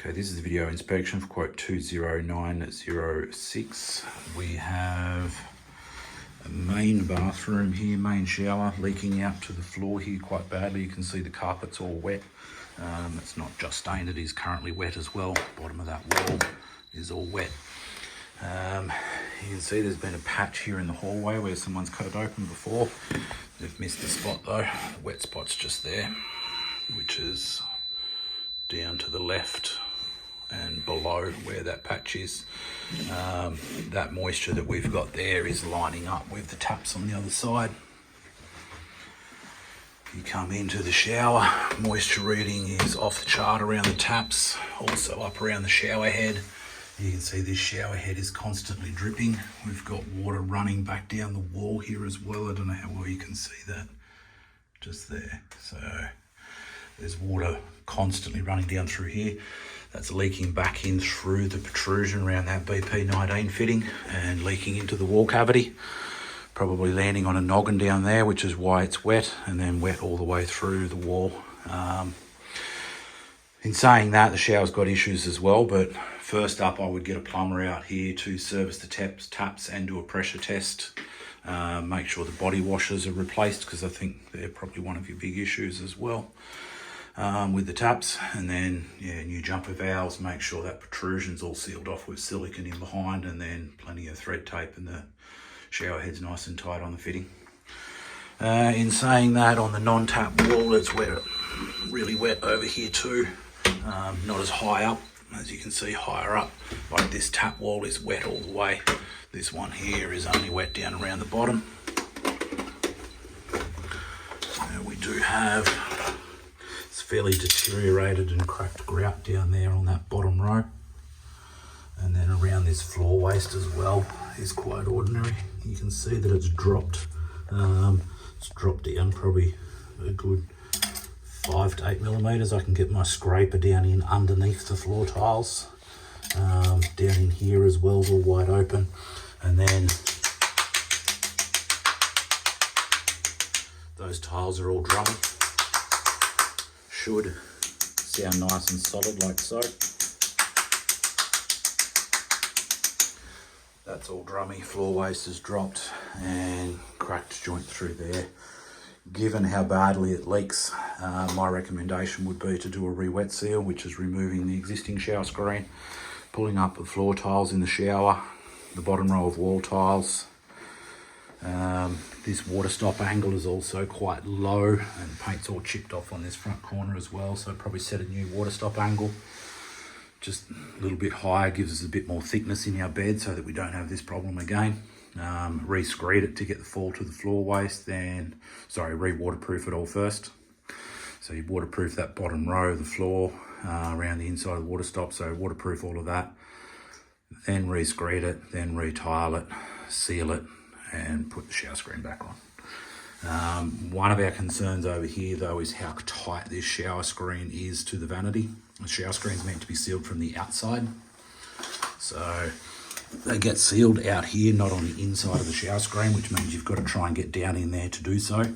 Okay, this is the video inspection for quote 20906. We have a main bathroom here, main shower, leaking out to the floor here quite badly. You can see the carpet's all wet. It's not just stained, it is currently wet as well. Bottom of that wall is all wet. You can see there's been a patch here in the hallway where someone's cut it open before. They've missed the spot though. The wet spot's just there, which is down to the left and below where that patch is. That moisture that we've got there is lining up with the taps on the other side. If you come into the shower, moisture reading is off the chart around the taps, also up around the shower head. You can see this shower head is constantly dripping. We've got water running back down the wall here as well. I don't know how well you can see that, just there. So there's water constantly running down through here. That's leaking back in through the protrusion around that BP19 fitting and leaking into the wall cavity. Probably landing on a noggin down there, which is why it's wet, and then wet all the way through the wall. In saying that, the shower's got issues as well, but first up I would get a plumber out here to service the taps and do a pressure test. Make sure the body washers are replaced, because I think they're probably one of your big issues as well. With the taps, and then new jumper valves, make sure that protrusion's all sealed off with silicone in behind, and then plenty of thread tape and the shower head's nice and tight on the fitting. In saying that, on the non-tap wall it's wet, really wet over here too. Not as high up, as you can see higher up, like this tap wall is wet all the way. This one here is only wet down around the bottom. We do have fairly deteriorated and cracked grout down there on that bottom row, and then around this floor waste as well is quite ordinary. You can see that it's dropped. It's dropped down probably a good 5 to 8 millimeters. I can get my scraper down in underneath the floor tiles. Down in here as well is all wide open, and then those tiles are all drummy. Should sound nice and solid like so. That's all drummy, floor waste has dropped and cracked joint through there. Given how badly it leaks, my recommendation would be to do a re-wet seal, which is removing the existing shower screen, pulling up the floor tiles in the shower, the bottom row of wall tiles. This water stop angle is also quite low, and the paint's all chipped off on this front corner as well, so probably set a new water stop angle just a little bit higher, gives us a bit more thickness in our bed so that we don't have this problem again. Re-screed it to get the fall to the floor waste, then re-waterproof it all first. So you waterproof that bottom row of the floor around the inside of the water stop, so waterproof all of that, then re-screed it, then re-tile it, seal it, and put the shower screen back on. One of our concerns over here though is how tight this shower screen is to the vanity. The shower screen is meant to be sealed from the outside, so they get sealed out here, not on the inside of the shower screen, which means you've got to try and get down in there to do so.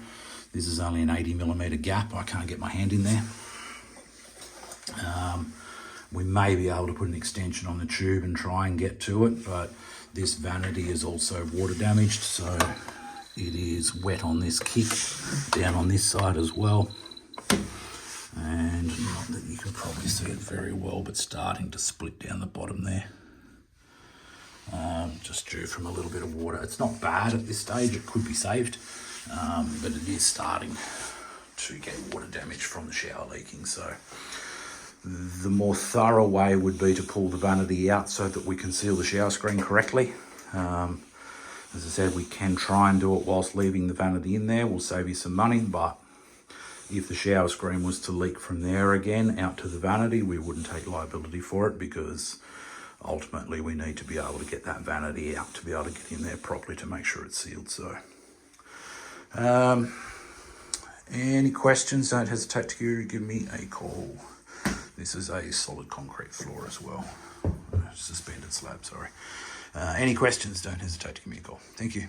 This is only an 80 millimeter gap. I can't get my hand in there. We may be able to put an extension on the tube and try and get to it, but this vanity is also water damaged, so it is wet on this kick, down on this side as well. And not that you can probably see it very well, but starting to split down the bottom there. Just due from a little bit of water. It's not bad at this stage, it could be saved, but it is starting to get water damage from the shower leaking. So the more thorough way would be to pull the vanity out so that we can seal the shower screen correctly. As I said, we can try and do it whilst leaving the vanity in there. We'll save you some money, but if the shower screen was to leak from there again out to the vanity, we wouldn't take liability for it, because ultimately we need to be able to get that vanity out to be able to get in there properly to make sure it's sealed. So any questions, don't hesitate to give me a call. This is a solid concrete floor as well, suspended slab, sorry. Any questions, don't hesitate to give me a call. Thank you.